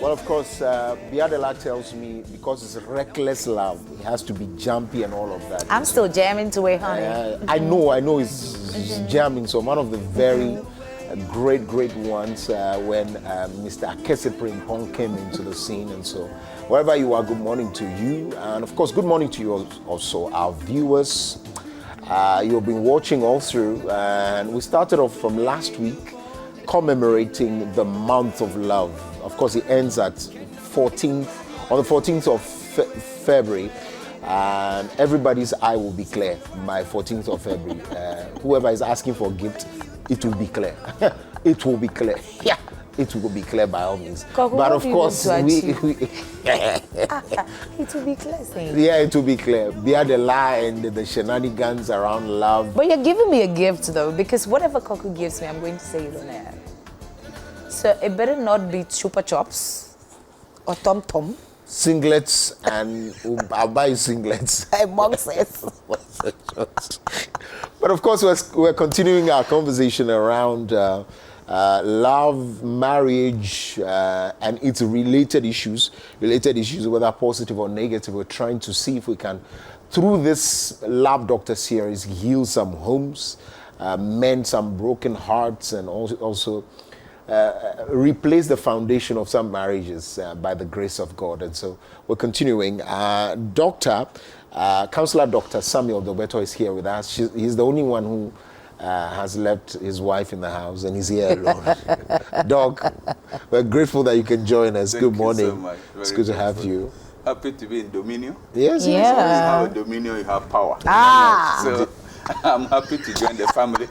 Well, of course, Biadela tells me because it's reckless love, it has to be jumpy and all of that. I'm still jamming to it, honey. I know it's jamming. So one of the very great ones when Mr. Akese Primpong came into the scene. And so wherever you are, good morning to you. And of course, good morning to you also, our viewers. You've been watching all through. And we started off from last week commemorating the month of love. Of course, it ends at on the 14th of February, and everybody's eye will be clear by 14th of February. Whoever is asking for a gift, it will be clear. It will be clear. Yeah, it will be clear by all means. But of course, it will be clear. Yeah, it will be clear. Behind the lie and the shenanigans around love. But you're giving me a gift though, because whatever Koku gives me, I'm going to say you don't have. So it better not be Chupa Chops or Tom Tom. Singlets, and I'll buy singlets. Boxes. But of course, we're continuing our conversation around love, marriage, and its related issues, whether positive or negative. We're trying to see if we can, through this Love Doctor series, heal some homes, mend some broken hearts, and also replace the foundation of some marriages by the grace of God. And so we're continuing. Counselor Dr. Samuel Dobeto is here with us. He's the only one who has left his wife in the house, and he's here alone. Doc, we're grateful that you can join us. Good morning. So much. It's good to have you. Happy to be in Dominion. Yes. Yeah. You have a Dominion, you have power. So I'm happy to join the family.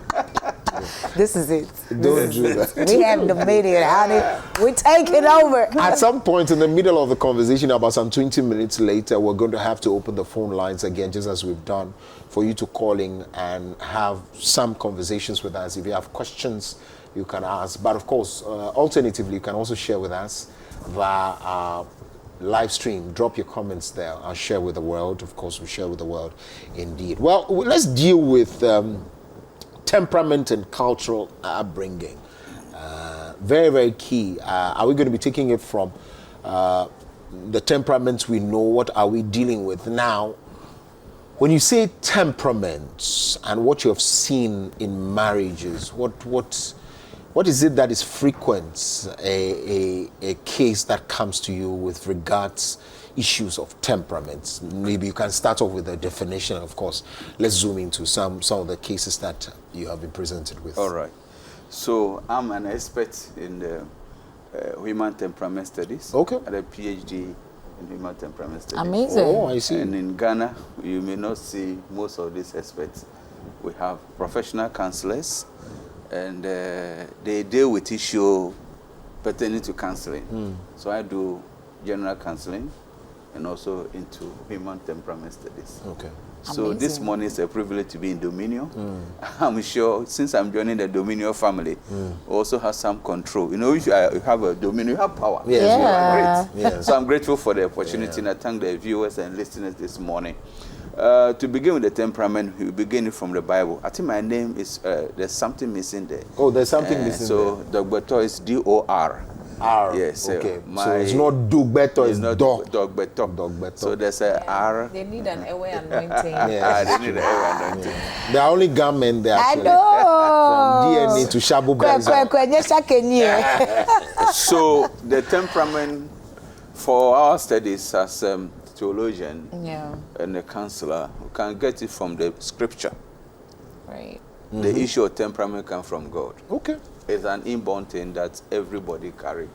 This is it. Don't do that. We have Dominion, honey. We take it over. At some point in the middle of the conversation, about some 20 minutes later, we're going to have to open the phone lines again, just as we've done, for you to call in and have some conversations with us. If you have questions, you can ask. But of course, alternatively, you can also share with us via our live stream. Drop your comments there. I'll share with the world. Of course, we share with the world indeed. Well, let's deal with temperament and cultural upbringing. Very, very key. Are we going to be taking it from the temperaments we know? What are we dealing with now? When you say temperaments and what you have seen in marriages, what is it that is frequent, a case that comes to you with regards issues of temperaments? Maybe you can start off with a definition. Of course, let's zoom into some of the cases that you have been presented with. All right. So I'm an expert in the human temperament studies. Okay. I had a PhD in human temperament studies. Amazing. Oh, I see. And in Ghana, you may not see most of these experts. We have professional counselors, and they deal with issues pertaining to counseling. So I do general counseling and also into human temperament studies. Okay. So Amazing. this morning is a privilege to be in Dominion. I'm sure since I'm joining the Dominion family, we also have some control. You know, if you have a Dominion, you have power. Yes. You are great. Yes. So I'm grateful for the opportunity, and I thank the viewers and listeners this morning. To begin with the temperament, we begin from the Bible. I think my name is, there's something missing there. Oh, there's something missing so there. Dr. is D-O-R. R. Yes. Okay. So it's not Dugbeto, it's not Dog. Dogbeto. So there's a R. They need an airway anointing. Yeah. They need an air anointing. There are only gunmen there. I Actually. know. From DNA to Shabu Benza. So the temperament for our studies as theologian and a counselor, we can get it from the scripture. Right. The issue of temperament comes from God. Okay. It's an inborn thing that everybody carry.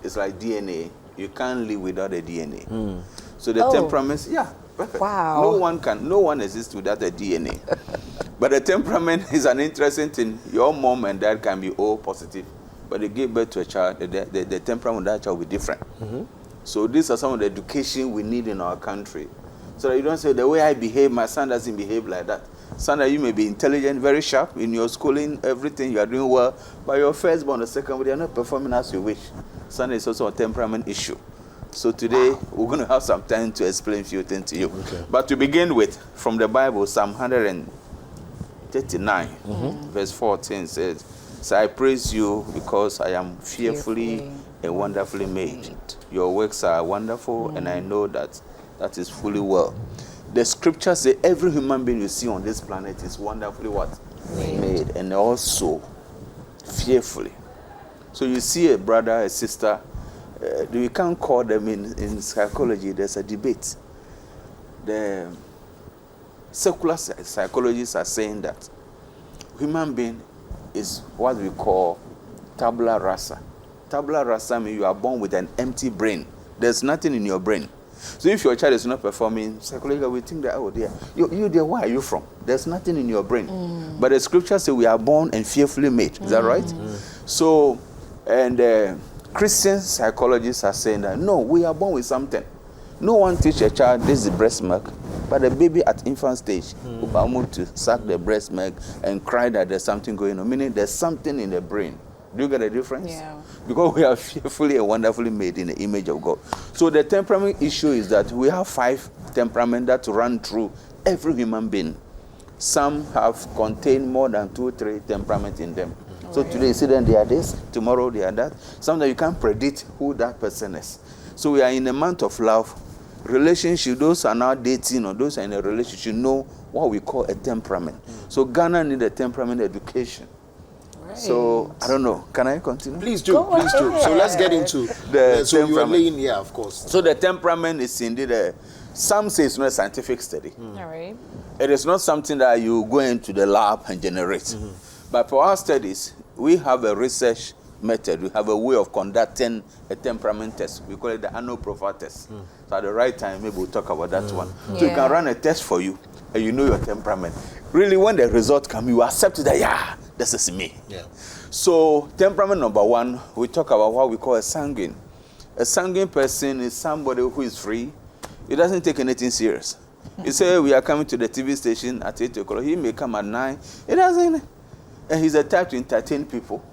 It's like DNA. You can't live without a DNA. So the temperaments, perfect. Wow. No one exists without a DNA. But the temperament is an interesting thing. Your mom and dad can be all positive, but they give birth to a child, the temperament of that child will be different. So these are some of the education we need in our country. So that you don't say, the way I behave, my son doesn't behave like that. Son, you may be intelligent, very sharp in your schooling, everything, you are doing well, but your firstborn or secondborn, they are not performing as you wish. Son is also a temperament issue. So today, we're going to have some time to explain a few things to you. Okay. But to begin with, from the Bible, Psalm 139, verse 14 says, So I praise you because I am fearfully and wonderfully made. Your works are wonderful, and I know that that is fully well. The scriptures say every human being you see on this planet is wonderfully what? Made. And also fearfully. So you see a brother, a sister, you can't call them in psychology, there's a debate. The secular psychologists are saying that human being is what we call tabula rasa. Tabula rasa means you are born with an empty brain. There's nothing in your brain. So if your child is not performing, psychologically we think that, oh dear, you there, where are you from? There's nothing in your brain. But the scriptures say we are born and fearfully made. Is that right? So, and Christian psychologists are saying that, no, we are born with something. No one teach a child this is breast milk, but the baby at infant stage will be able to suck the breast milk and cry that there's something going on, meaning there's something in the brain. Do you get the difference? Yeah. Because we are fearfully and wonderfully made in the image of God. So the temperament issue is that we have 5 temperaments that run through every human being. Some have contained more than 2 or 3 temperaments in them. So today you see them, they are this, tomorrow they are that. Sometimes you can't predict who that person is. So we are in a month of love. Relationship, those are now dating or those are in a relationship, know what we call a temperament. So Ghana need a temperament education. So, I don't know. Can I continue? Please do. Please do. So, let's get into the so you are laying here, of course. So, the temperament is indeed some say it's not a scientific study. All right. It is not something that you go into the lab and generate. But for our studies, we have a research method. We have a way of conducting a temperament test. We call it the annual profile test. So, at the right time, maybe we'll talk about that one. So, you can run a test for you, and you know your temperament. Really, when the result comes, you accept that, yeah, this is me. Yeah. So, temperament number 1, we talk about what we call a sanguine. A sanguine person is somebody who is free. He doesn't take anything serious. You say, we are coming to the TV station at 8 o'clock. He may come at 9. He doesn't. And he's a type to entertain people.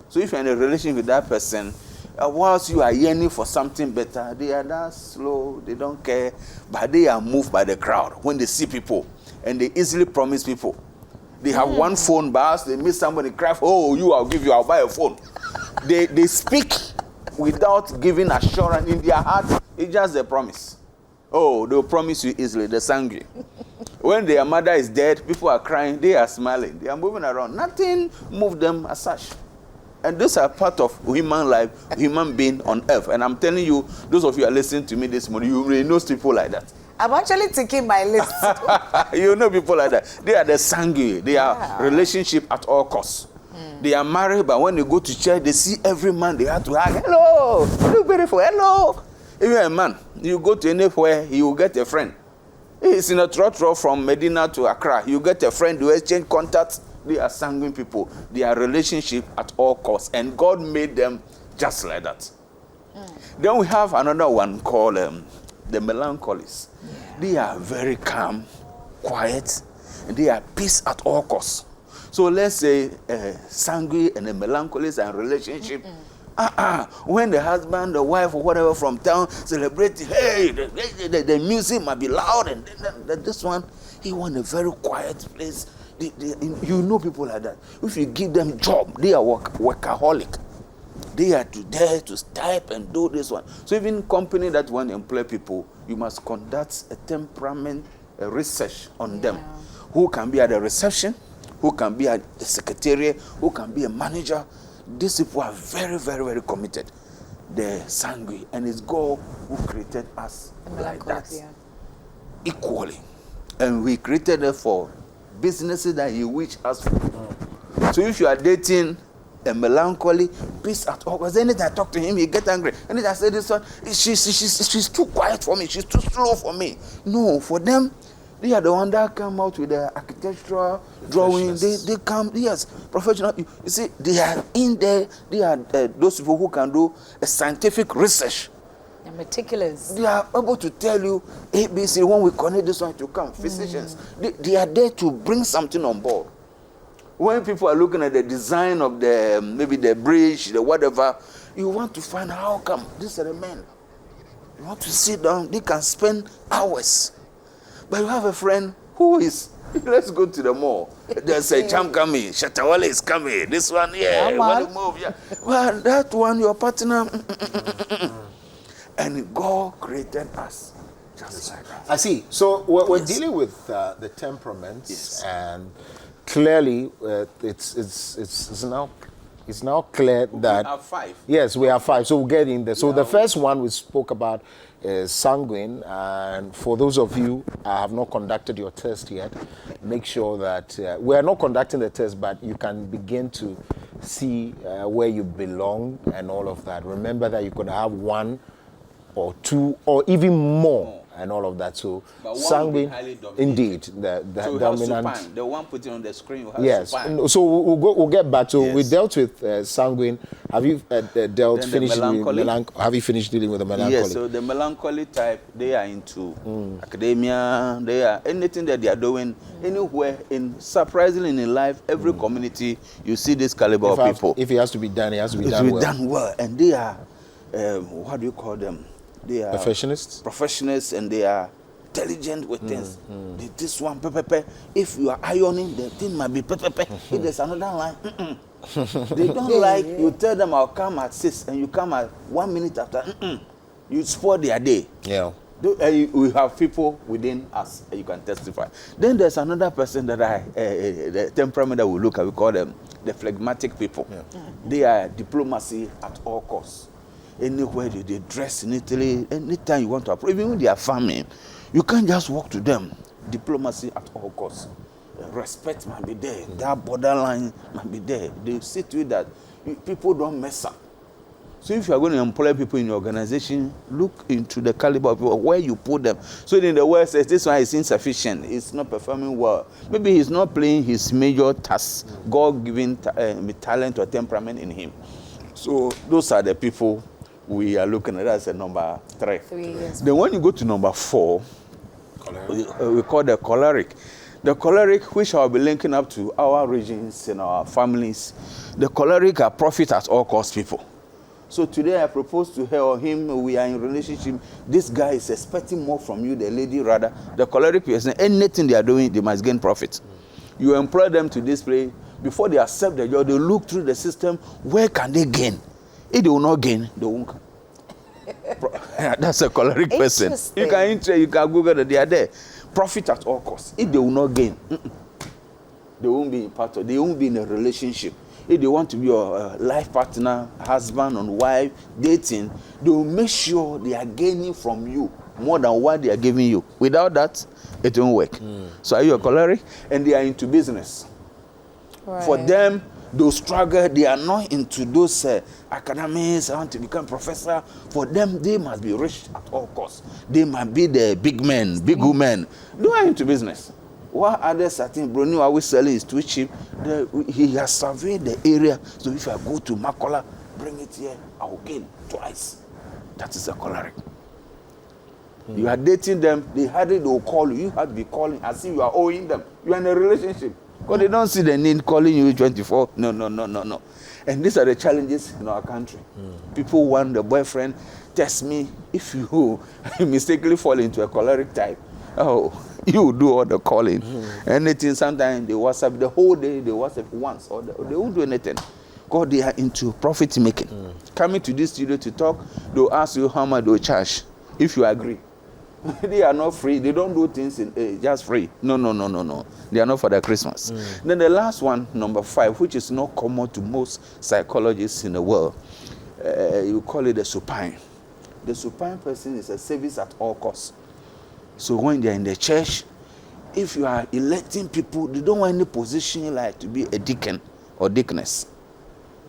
So, if you're in a relationship with that person, whilst you are yearning for something better, they are that slow, they don't care, but they are moved by the crowd when they see people, and they easily promise people. They have one phone, but they meet somebody, cry, oh, I'll buy a phone. They speak without giving assurance in their heart. It's just a promise. Oh, they'll promise you easily, they're angry. When their mother is dead, people are crying, they are smiling, they are moving around. Nothing moves them as such. And those are part of human life, human being on earth. And I'm telling you, those of you are listening to me this morning, you really know people like that. I'm actually taking my list. You know people like that. They are the sanguine. They are relationship at all costs. They are married, but when they go to church, they see every man, they have to hug. Hello, you look beautiful. Hello. If you're a man, you go to anywhere, you will get a friend. It's in a trotro from Medina to Accra. You get a friend, you exchange contacts. They are sanguine people. They are relationship at all costs. And God made them just like that. Then we have another one called the melancholies. They are very calm, quiet, and they are peace at all costs. So let's say sanguine and the melancholies and relationship. When the husband, the wife, or whatever from town celebrate, hey, the music might be loud, and this one, he want a very quiet place. You know people like that. If you give them job, they are workaholic. They are there to type and do this one. So even company that want to employ people, you must conduct a temperament research on them. Who can be at the reception, who can be at the secretariat, who can be a manager. These people are very, very, very committed. They're sanguine, and it's God who created us like that, equally. And we created it for businesses that He wished us for. So if you are dating a melancholy, peace at all, because anytime I talk to him, he get angry. And I say this one, she's too quiet for me, she's too slow for me. No, for them, they are the one that come out with the architectural drawing. They come, yes, professional. You see, they are in there. They are those people who can do a scientific research. They're meticulous. They are able to tell you ABC when we connect this one to come. Physicians, they are there to bring something on board. When people are looking at the design of maybe the bridge, the whatever, you want to find how come these are the men. You want to sit down, they can spend hours. But you have a friend who is Let's go to the mall. There's a jam coming. Shatawale is coming. This one, yeah. Yeah, Want to man. move, yeah. Well, that one, your partner. And God created us just like that. I see. So we're Yes. dealing with the temperaments, Yes. and clearly it's now clear that We have 5. yes, we have 5. So we'll get in there. So Yeah, the first one we spoke about is sanguine, and for those of you who have not conducted your test yet, make sure that we are not conducting the test, but you can begin to see where you belong and all of that. Remember that you could have 1 or 2 or even more and all of that. So But one will be sanguine, highly dominant. indeed, the So we have dominant. supine. The one putting on the screen will have Yes. supine. No, so we'll get back to. We Yes. dealt with sanguine. Have you dealt Then the finished dealing with melancholy? have you finished dealing with the melancholy? Yes, so the melancholy type, they are into academia, they are anything that they are doing, anywhere, surprisingly in life, every community, you see this caliber of people. If it has to be done, it has to be It's done well. done well. And they are, what do you call them? They are Professionals? Professionals, and they are intelligent with things. This one, pepe. If you are ironing, the thing might be pepe. If there's another line, they don't like, you tell them I'll come at 6 and you come at 1 minute after, you spoil their day. Yeah. We have people within us, you can testify. Then there's another person that the temperament that we look at, we call them the phlegmatic people. Yeah. They are diplomacy at all costs. Anywhere they dress in Italy, anytime you want to approach, even when they are farming, you can't just walk to them. Diplomacy at all costs. Respect might be there. That borderline might be there. They see to it that people don't mess up. So if you are going to employ people in your organization, look into the caliber of people, where you put them. So in the West, says this one is insufficient. It's not performing well. Maybe he's not playing his major task, God-given talent or temperament in him. So those are the people we are looking at. That's number 3. 3, yes. Then when you go to number 4, we call the choleric. The choleric, which I'll be linking up to our regions and our families, the choleric are profit at all cost people. So today I propose to her or him, we are in relationship, this guy is expecting more from you, the lady rather. The choleric person, anything they are doing, they must gain profit. You employ them to display, before they accept the job, they look through the system, where can they gain? If they will not gain, they won't come. That's a choleric person. You can Google that they are there. Profit at all costs. If they will not gain, they won't be part of. They won't be in a relationship. If they want to be your life partner, husband and wife, dating, they will make sure they are gaining from you more than what they are giving you. Without that, it won't work. So are you a choleric? And they are into business. Right. For them, those struggle, they are not into those academics, I want to become professor. For them, they must be rich at all costs. They must be the big men, big women. They are into business. While others are thinking, Bruni always selling is too cheap, he has surveyed the area. So if I go to Makola, bring it here, I will gain twice. That is a choleric. You are dating them, they will call you. You have to be calling as if you are owing them. You are in a relationship. Because they don't see the need calling you 24. No. And these are the challenges in our country. People want the boyfriend, test me. If you mistakenly fall into a choleric type, you do all the calling. Anything, sometimes they WhatsApp the whole day, they WhatsApp once, or they won't do anything. Because they are into profit making. Coming to this studio to talk, they'll ask you how much they'll charge, if you agree. They are not free. They don't do things just free. No. They are not for the Christmas. Then the last one, number 5, which is not common to most psychologists in the world, you call it the supine. The supine person is a service at all costs. So when they are in the church, if you are electing people, they don't want any position like to be a deacon or deaconess.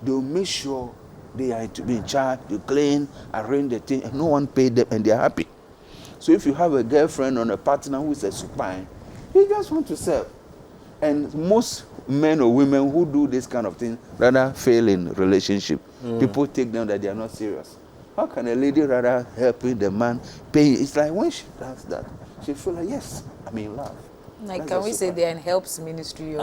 They will make sure they are to be in charge, they clean, arrange the thing, and no one paid them, and they are happy. So if you have a girlfriend or a partner who is a supine, you just want to serve. And most men or women who do this kind of thing rather fail in relationship. People take them that they are not serious. How can a lady rather helping the man pay? It's like when she does that, she feels like, yes, I'm in love. Like, That's can a we say supine. they're in helps ministry?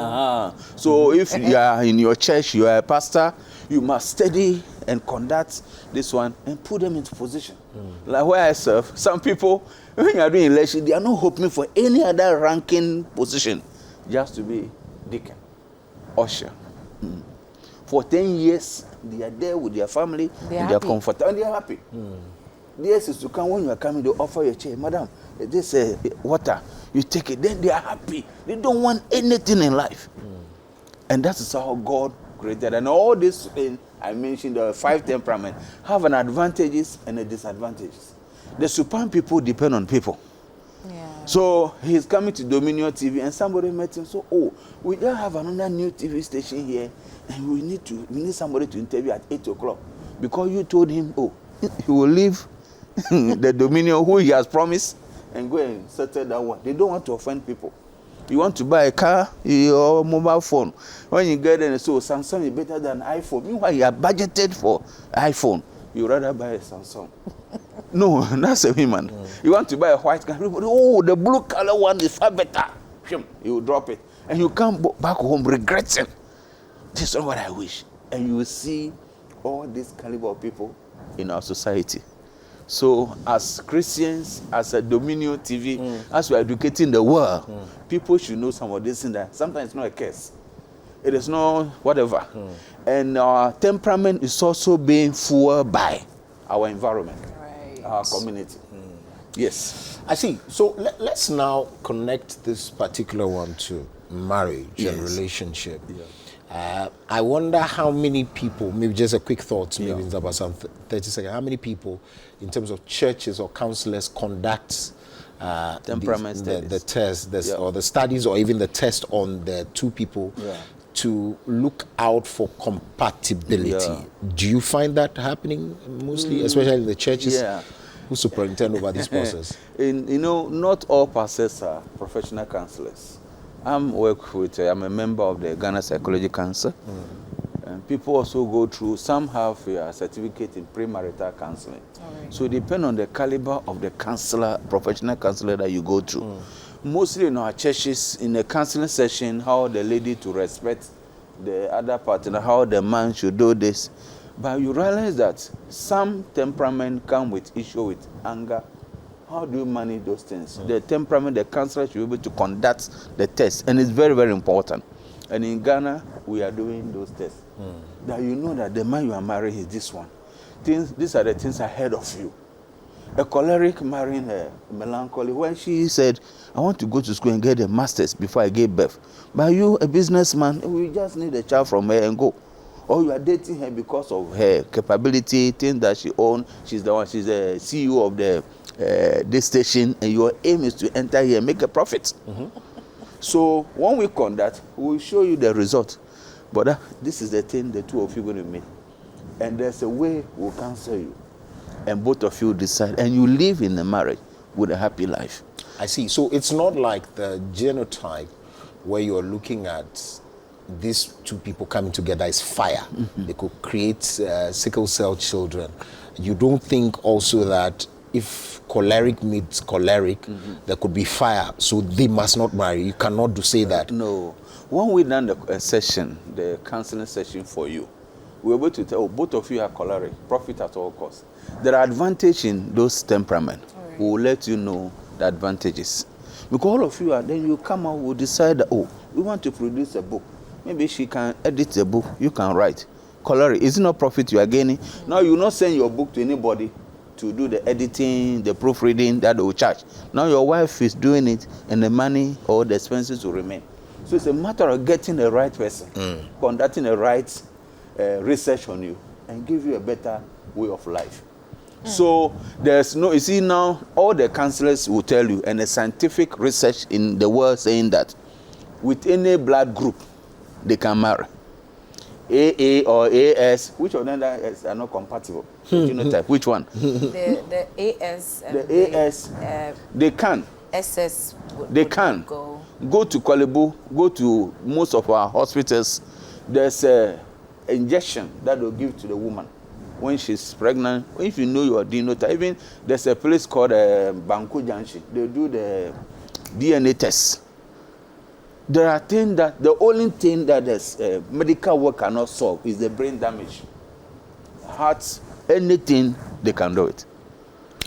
So if you are in your church, you are a pastor, you must study and conduct this one and put them into position. Like where I serve, some people, when you are doing election, they are not hoping for any other ranking position. just to be deacon, usher. For 10 years, they are there with their family, they are comfortable, and they are happy. This is to come when you are coming, they offer you a chair. Madam, this water, you take it, then they are happy. They don't want anything in life. And that is how God created. And all this thing I mentioned, the 5 temperaments, have an advantages and a disadvantages. The supine people depend on people. Yeah. So he's coming to Dominion TV, and somebody met him. So, we don't have another new TV station here, and we need somebody to interview at 8 o'clock, because you told him, he will leave the Dominion who he has promised and go and settle that one. They don't want to offend people. You want to buy a car or mobile phone. When you get there, so Samsung is better than iPhone. Meanwhile, you are budgeted for iPhone. You rather buy a Samsung. No, that's a woman. You want to buy a white car. The blue color one is far better. You drop it. And you come back home regretting. This is not what I wish. And you will see all this caliber of people in our society. So as Christians, as a Dominion TV, as we are educating the world, people should know some of this things that sometimes it's not a curse. It is not whatever. And our temperament is also being fueled by our environment, our community. Yes. I see. So let's now connect this particular one to marriage and relationship. I wonder how many people, maybe just a quick thought, maybe in about some 30 seconds, how many people in terms of churches or counselors conduct temperament the test or the studies or even the test on the two people to look out for compatibility. Do you find that happening mostly, especially in the churches? Who superintend over this process? Not all pastors are professional counselors. I'm a member of the Ghana Psychology Council. And people also go through, some have a certificate in premarital counseling. So it depends on the caliber of the counselor, professional counselor that you go through. Mostly in our churches, in the counseling session, how the lady to respect the other partner, how the man should do this. But you realize that some temperament come with issue with anger. How do you manage those things? The temperament, the counselor should be able to conduct the test, and it's very, very important. And in Ghana, we are doing those tests. That you know that the man you are marrying is this one. These are the things ahead of you. A choleric marrying a melancholy. When she said, I want to go to school and get a master's before I give birth. But you, a businessman, we just need a child from her and go. Or you are dating her because of her capability, things that she owns. She's the CEO of this station, and your aim is to enter here and make a profit. So when we conduct, we will show you the result. But this is the thing the two of you are going to make. And there's a way we'll counsel you. And both of you decide. And you live in a marriage with a happy life. I see. So it's not like the genotype where you're looking at these two people coming together is fire. They could create sickle cell children. You don't think also that if choleric meets choleric, there could be fire, so they must not marry. You cannot say that. No. When we done the session, the counseling session for you, we were able to tell, both of you are choleric, profit at all costs. There are advantages in those temperament. We will let you know the advantages. Because all of you are, then you come out, we'll decide that, we want to produce a book. Maybe she can edit the book, you can write. Choleric, is it not profit you are gaining? Now you will not send your book to anybody to do the editing, the proofreading that they will charge. Now your wife is doing it, and the money or the expenses will remain. So it's a matter of getting the right person, conducting the right research on you, and give you a better way of life. So there's no, you see now, all the counselors will tell you, and the scientific research in the world saying that with any blood group, they can marry. AA or AS, which of them are not compatible? Genotype, which one? The AS. The AS, they can. SS. They can. Go to Kolebu, go to most of our hospitals. There's a injection that they'll give to the woman when she's pregnant. If you know your genotype, even there's a place called Banku Junction. They do the DNA test. There are things that, the only thing that medical work cannot solve is the brain damage. Hearts, anything, they can do it.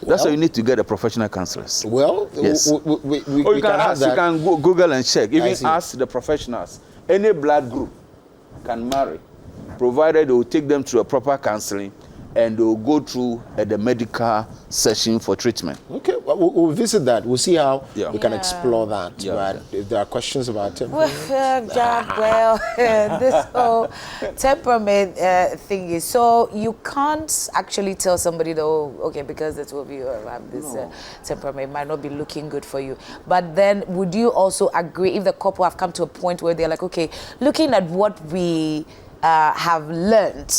That's why you need to get a professional counselors. Well, yes. we you can ask, you can Google and check. Even ask the professionals. Any blood group can marry, provided they will take them to a proper counseling and they will go through the medical session for treatment. Okay, well, we'll visit that. We'll see how we can Yeah. explore that. But if there are questions about temperament. This whole temperament thing is, so you can't actually tell somebody though, okay, because the two of you have this temperament, it might not be looking good for you. But then would you also agree if the couple have come to a point where they're like, okay, looking at what we have learned,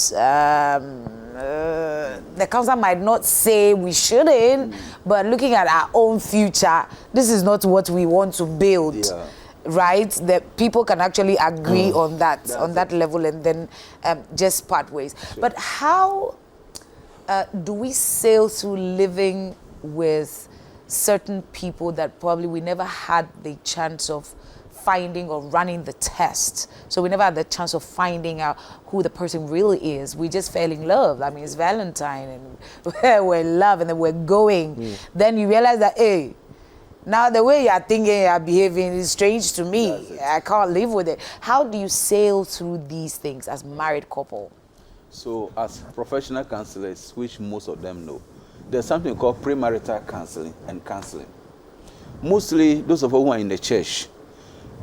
the counselor might not say we shouldn't, but looking at our own future, this is not what we want to build. Yeah. Right? That people can actually agree on that level and then just part ways. Sure. But how do we sail through living with certain people that probably we never had the chance of finding or running the test? So we never had the chance of finding out who the person really is. We just fell in love. I mean, it's Valentine and we're in love and then we're going. Then you realize that, hey, now the way you're thinking, you're behaving is strange to me. I can't live with it. How do you sail through these things as married couple? So as professional counselors, which most of them know, there's something called premarital counseling and counseling. Mostly those of us who are in the church,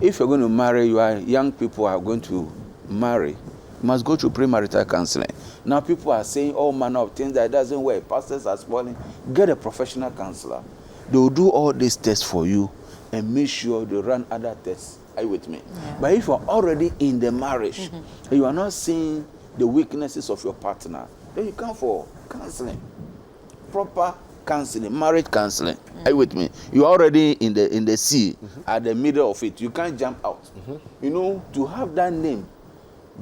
if you're going to marry, you are young people are going to marry, you must go through premarital counseling. Now people are saying all manner of things that doesn't work. Pastors are spoiling. Get a professional counselor. They will do all these tests for you and make sure they run other tests. Are you with me? Yeah. But if you're already in the marriage and you are not seeing the weaknesses of your partner, then you come for counseling. Proper counseling, marriage counseling. Are you with me? You're already in the sea, at the middle of it. You can't jump out. You know, to have that name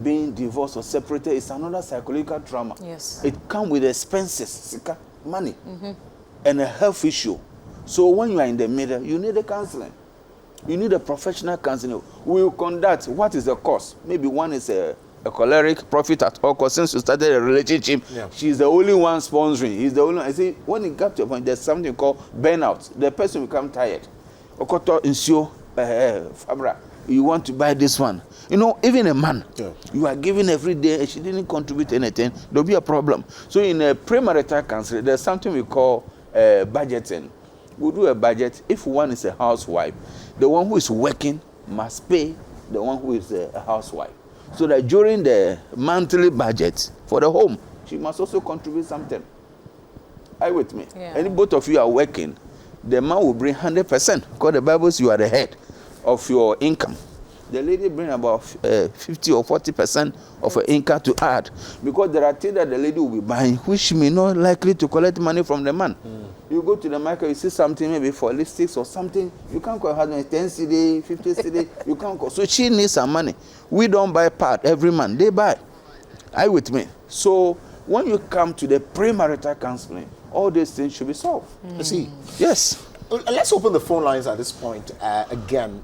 being divorced or separated is another psychological trauma. Yes. It comes with expenses, money, and a health issue. So when you are in the middle, you need a counseling. You need a professional counseling. We will conduct, what is the cost? Maybe one is a choleric, profit at all costs. Since you started a relationship, she's the only one sponsoring. He's the only one. I say, when it got to a point, there's something called burnout. The person will become tired. Okoto insio, Fabra, you want to buy this one. You know, even a man, you are giving every day, and she didn't contribute anything, there'll be a problem. So in a premarital counseling, there's something we call budgeting. We'll do a budget. If one is a housewife, the one who is working must pay the one who is a housewife. So that during the monthly budget for the home, she must also contribute something. Are you with me? Yeah. And if both of you are working, the man will bring 100%. Because the Bible says you are the head of your income. The lady bring about 50 or 40% of her income to add. Because there are things that the lady will be buying, which she may not likely to collect money from the man. You go to the market, you see something maybe for lipsticks or something, you can't call her 10 cedi, 50 cedi, you can't call. So she needs some money. We don't buy part every month, they buy. Are you with me? So when you come to the premarital counseling, all these things should be solved. You see? Yes. Let's open the phone lines at this point. Again,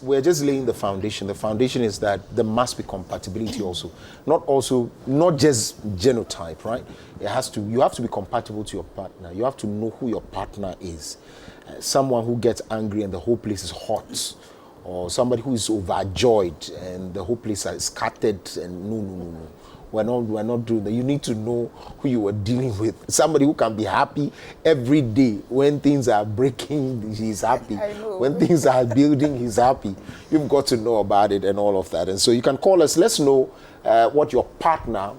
we're just laying the foundation. The foundation is that there must be compatibility also. Not just genotype, right? You have to be compatible to your partner. You have to know who your partner is. Someone who gets angry and the whole place is hot, or somebody who is overjoyed and the whole place is scattered and no. We're not doing that. You need to know who you are dealing with. Somebody who can be happy every day. When things are breaking, he's happy. When things are building, he's happy. You've got to know about it and all of that. And so you can call us. Let's know what your partner,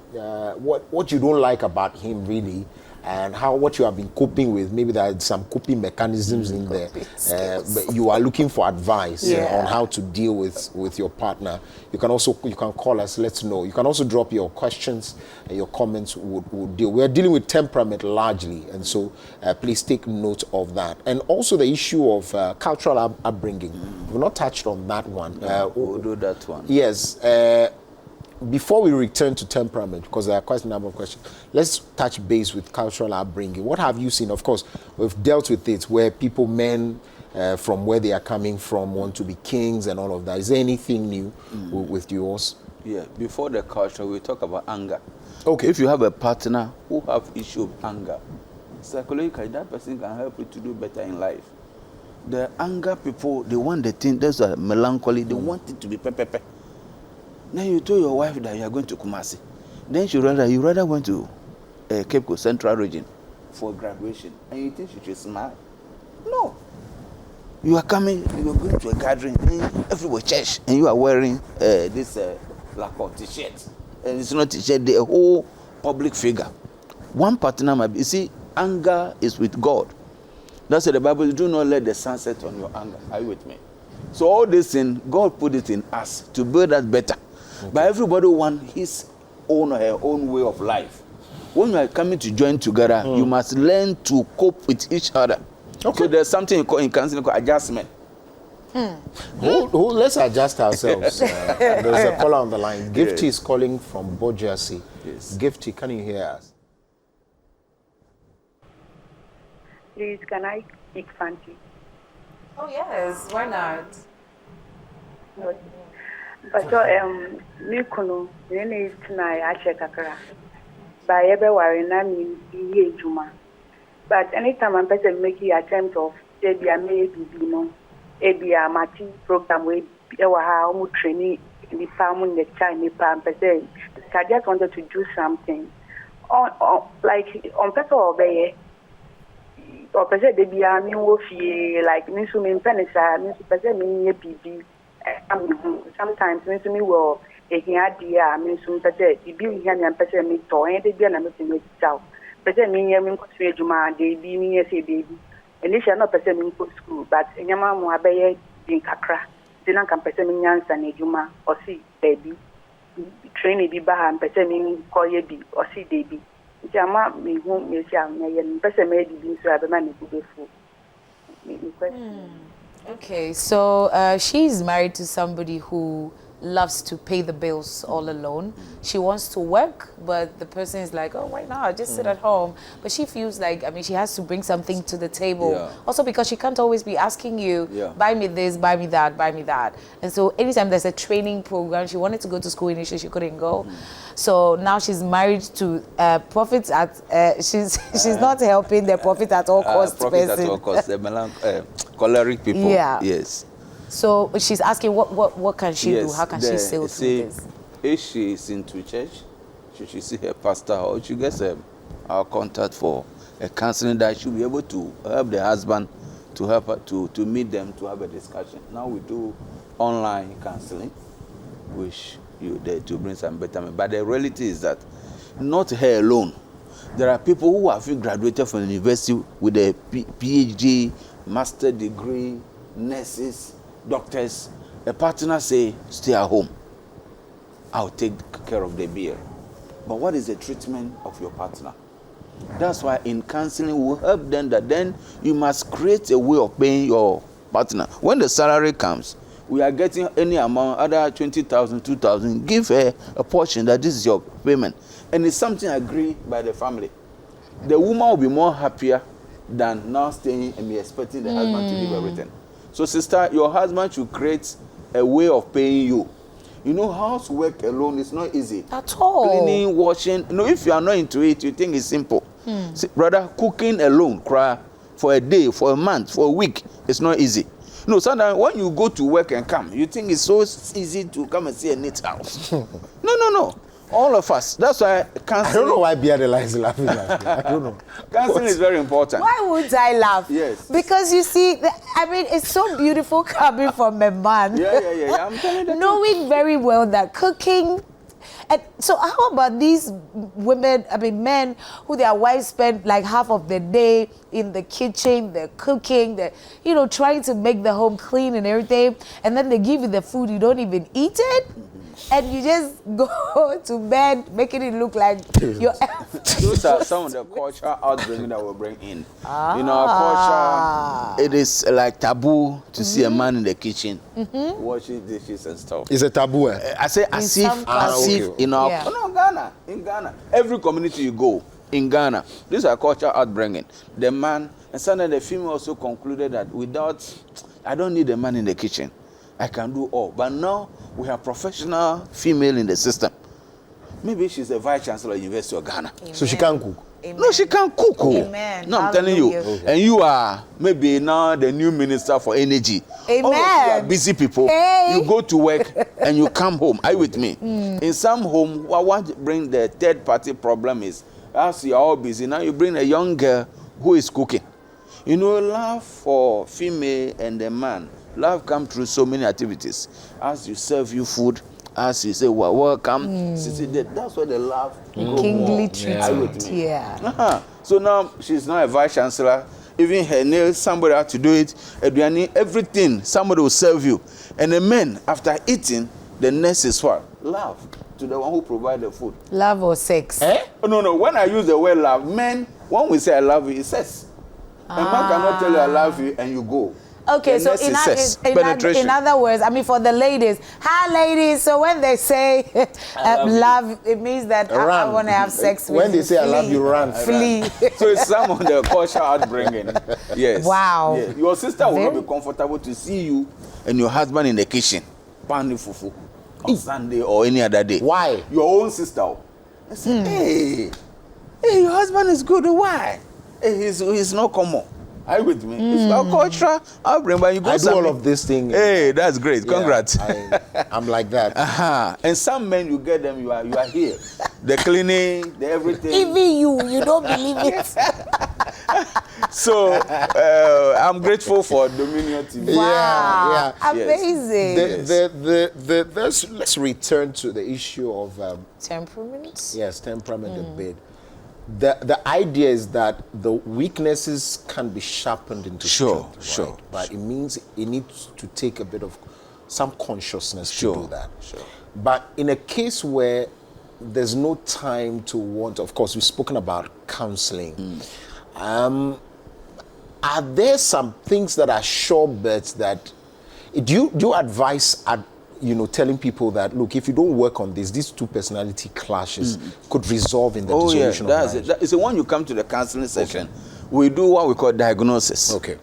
what you don't like about him really, and what you have been coping with. Maybe there are some coping mechanisms in there. But you are looking for advice on how to deal with your partner. You can call us, let's know. You can also drop your questions and your comments would deal. We're dealing with temperament largely, and so please take note of that. And also the issue of cultural upbringing. We've not touched on that one. We'll do that one. Yes. Before we return to temperament, because there are quite a number of questions, let's touch base with cultural upbringing. What have you seen? Of course, we've dealt with it where men from where they are coming from want to be kings and all of that. Is there anything new with yours? Yeah, before the culture, we talk about anger. Okay. If you have a partner who have issue of anger, psychologically, that person can help you to do better in life. The anger people, they want the thing, there's a melancholy, they want it to be pepe. Then you told your wife that you are going to Kumasi. Then you rather went to Cape Coast Central Region for graduation, and you think she should smile? No. You are coming, you are going to a gathering, and everywhere church, and you are wearing this Lacoste t-shirt. And it's not t-shirt, the whole public figure. One partner might be, you see, anger is with God. That's what the Bible, do not let the sun set on your anger. Are you with me? So all this thing, God put it in us to build us better. Okay. But everybody wants his own or her own way of life. When you are coming to join together, you must learn to cope with each other. Okay. So there's something you call in counseling called adjustment. Let's adjust ourselves. There's a caller on the line. Gifty is calling from Bojersey. Yes. Gifty, can you hear us? Please, can I speak Fanti? Oh yes, why not? But Nikuno, Nene is tonight, I check a crack. By every worry, I Juma. But anytime I'm person making attempt of maybe I may be a Mati program where how training in the farm in the China palm. I just wanted to do something like on paper obey. Or person they be a new like me so me penisa me so person me BB. Sometimes me so me will a idea me so person the be here and person me to and they be na me me chow. Person me here me go juma they be me say baby. Initially no person me go school but nyama mo abeye din kakra. Then can person me nyansa na juma or see baby. Train be ba and person me call ye be or see baby. Okay, so she's married to somebody who loves to pay the bills all alone. She wants to work, but the person is like, oh, why not? Just sit at home. But she feels like, I mean, she has to bring something to the table. Yeah. Also because she can't always be asking you, buy me this, buy me that, buy me that. And so anytime there's a training program, she wanted to go to school initially, she couldn't go. So now she's married to profits at, she's not helping the profit at all cost profit person. at all cost, the choleric people. Yeah. Yes. So she's asking, what can she do? How can she sail through this? If she is into church, she should see her pastor, or she gets our contact for a counseling that she'll be able to help the husband to help her to meet them to have a discussion. Now we do online counseling, which you there to bring some betterment. But the reality is that not her alone. There are people who have graduated from the university with a PhD, master degree, nurses, doctors. The partner say, stay at home. I'll take care of the bill. But what is the treatment of your partner? That's why in counseling, we'll help them that then you must create a way of paying your partner. When the salary comes, we are getting any amount, other 20,000, 2,000, give her a portion that this is your payment. And it's something agreed by the family. The woman will be more happier than now staying and be expecting the husband to give everything. So sister, your husband should create a way of paying you. You know, housework alone is not easy. At all. Cleaning, washing. No, if you are not into it, you think it's simple. See, brother, cooking alone, cry for a day, for a month, for a week, it's not easy. No, sometimes when you go to work and come, you think it's so easy to come and see a neat house. No. All of us. That's why counseling. I don't know why Biadela is laughing like that. I don't know. Counseling is very important. Why would I laugh? Yes. Because you see, I mean, it's so beautiful coming from a man. Yeah. I'm telling you. Knowing very well that cooking. And so how about these women, I mean men, who their wives spend like half of the day in the kitchen, they're cooking, they're, trying to make the home clean and everything, and then they give you the food, you don't even eat it, and you just go to bed making it look like you're... Those are some of the cultural upbringing that we bring in. Our culture, it is like taboo to see a man in the kitchen washing dishes and stuff. It's a taboo. I say as if in our in Ghana, every community you go in Ghana, this is a cultural upbringing. The man and suddenly the female also concluded that I don't need a man in the kitchen. I can do all. But now we have professional female in the system. Maybe she's a vice chancellor of the University of Ghana. So she can't cook. Amen. No, she can cook. Oh. Amen. No, I'm telling you. Hallelujah. And you are maybe now the new minister for energy. Amen. All of you are busy people. Hey. You go to work and you come home. Are you with me? In some home, what bring the third party problem is, as you are all busy, now you bring a young girl who is cooking. You know, love for female and the man, love comes through so many activities. As you serve you food, as you say, well, welcome. That's where the love Kingly Are you with treatment. me? Yeah. So now she's not a vice chancellor. Even her nails, somebody has to do it. Everything, somebody will serve you. And the men, after eating, the next is what? Love to the one who provides the food. Love or sex? Oh, no. When I use the word love, men, when we say I love you, it says. A man cannot tell you I love you and you go. Okay, The so next in other words, I mean, for the ladies, hi ladies. So when they say love, it means that I want to have sex with you. When they say I love you, run. Flee. So it's some of the culture upbringing. Yes. Wow. Yeah. Your sister will not be comfortable to see you and your husband in the kitchen, pounding fufu on Sunday or any other day. Why? Your own sister. I say, hey, your husband is good. Why? Hey, he's not common. Are you with me? It's our cultural upbringing. But you go I do all of this thing. Hey, that's great. Congrats. I'm like that. And some men, you get them, you are here. The cleaning, the everything. Even you don't believe it. So I'm grateful for Dominion TV. Wow. Yeah. Amazing. Let's return to the issue of Temperaments? yes, temperament a bit. The idea is that the weaknesses can be sharpened into strength, right? But it means it needs to take a bit of some consciousness to do that. But in a case where there's no time to want, of course, we've spoken about counseling. Are there some things that are sure bets that do you advise telling people that, look, if you don't work on this, these two personality clashes could resolve in the dissolution of marriage? It's the one you come to the counseling session. We do what we call diagnosis. Okay.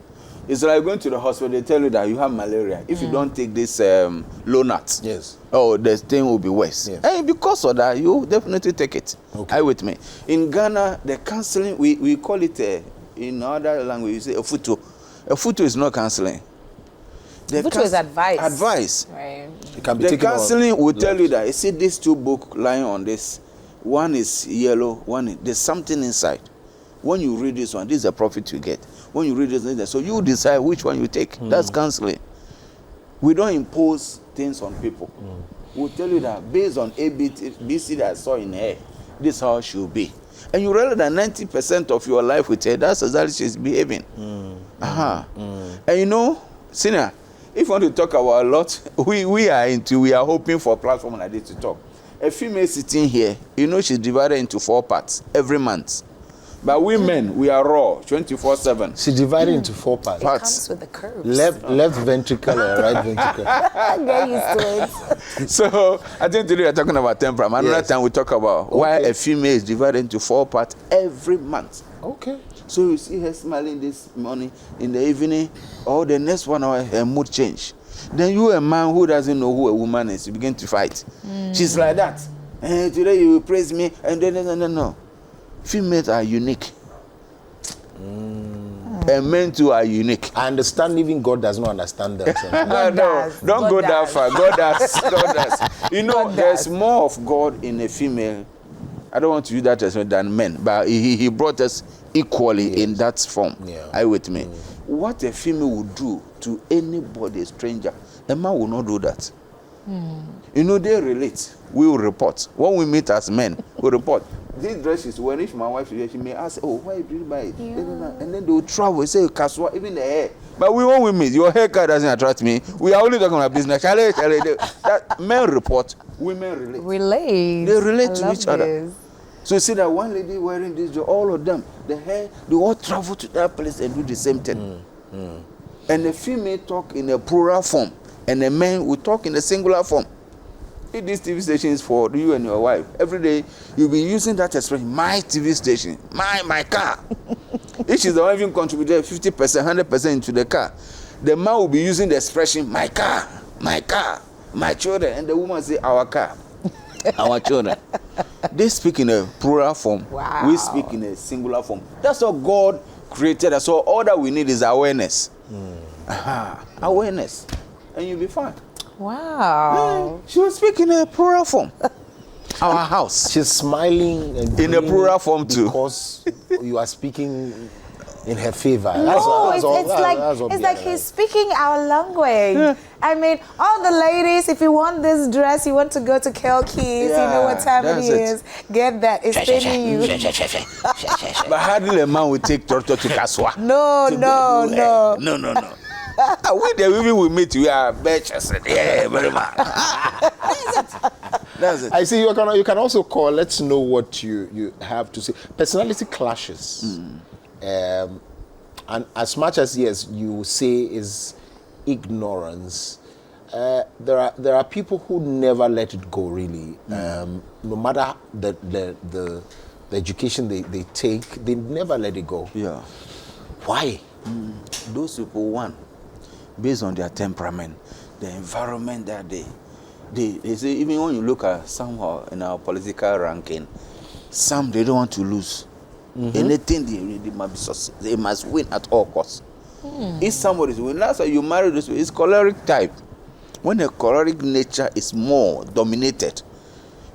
It's like going to the hospital, they tell you that you have malaria. If you don't take this low nuts, the thing will be worse. Yes. And because of that, you definitely take it. Okay. Are you with me? In Ghana, the counseling, we call it, in other language, you say a photo. A photo is not counseling. Which was advice. Advice. Right. It can be The taken counseling will tell you left. that, you see these two books lying on this. One is yellow, there's something inside. When you read this one, this is the profit you get. When you read this, so you decide which one you take. That's counseling. We don't impose things on people. We'll tell you that based on ABC that I saw in her, this is how she will be. And you realize that 90% of your life with her, that's exactly she's behaving. And you know, Senior, if you want to talk about a lot, we are hoping for a platform like this to talk. A female sitting here, you know she's divided into 4 parts every month. But women, we are raw, 24/7. She divided into 4 parts. Comes with the curves. Left ventricle and right ventricle. Get used to it. So I think today we are talking about temperament. Another time we talk about why a female is divided into 4 parts every month. Okay. So you see her smiling this morning, in the evening, or the next 1 hour, her mood change. Then you, a man who doesn't know who a woman is, you begin to fight. She's like that. Today you will praise me, and then no. Females are unique. And men too are unique. I understand even God does not understand them. Don't go that far. God does. You know, there's more of God in a female. I don't want to use that as than men, but he brought us equally in that form. Are you with me? What a female would do to anybody, a stranger, a man will not do that. You know, they relate. We will report. When we meet as men, we report. This dress is wearing, if my wife is here, she may ask, oh, why did you buy it? And then they will travel, say, Kaswa, even the hair. But when we meet, your haircut doesn't attract me. We are only talking about business. That men report, women relate. They relate to each other. So you see that one lady wearing this, all of them, the hair, they all travel to that place and do the same thing. And the female talk in a plural form, and the men will talk in a singular form. If this TV station is for you and your wife, every day you'll be using that expression, my TV station, my car. If she's the one even contributed 50%, 100% into the car, the man will be using the expression, my car, my children, and the woman say, our car. Our children. They speak in a plural form. Wow. We speak in a singular form. That's what God created us. So all that we need is awareness. Awareness. And you'll be fine. Wow. She will speak in a plural form. Our house. She's smiling and In a plural form too. because you are speaking in her favor. No, it's like he's speaking our language. Yeah. I mean, all the ladies, if you want this dress, you want to go to Kelky's, you know what time it is, get that. It's paying you. But hardly a man will take Torto to Kaswa. No. No. We there, we will meet. We are bitches. Yeah, very much. That's it. I see you can also call. Let's know what you have to say. Personality clashes. And as much as, yes, you say is ignorance, there are people who never let it go, really. No matter the education they take, they never let it go. Yeah. Why? Those people, one, based on their temperament, the environment that they say, even when you look at somehow in our political ranking, some they don't want to lose. Anything they must win at all costs. If somebody is winning, that's why you marry this way. It's choleric type. When the choleric nature is more dominated,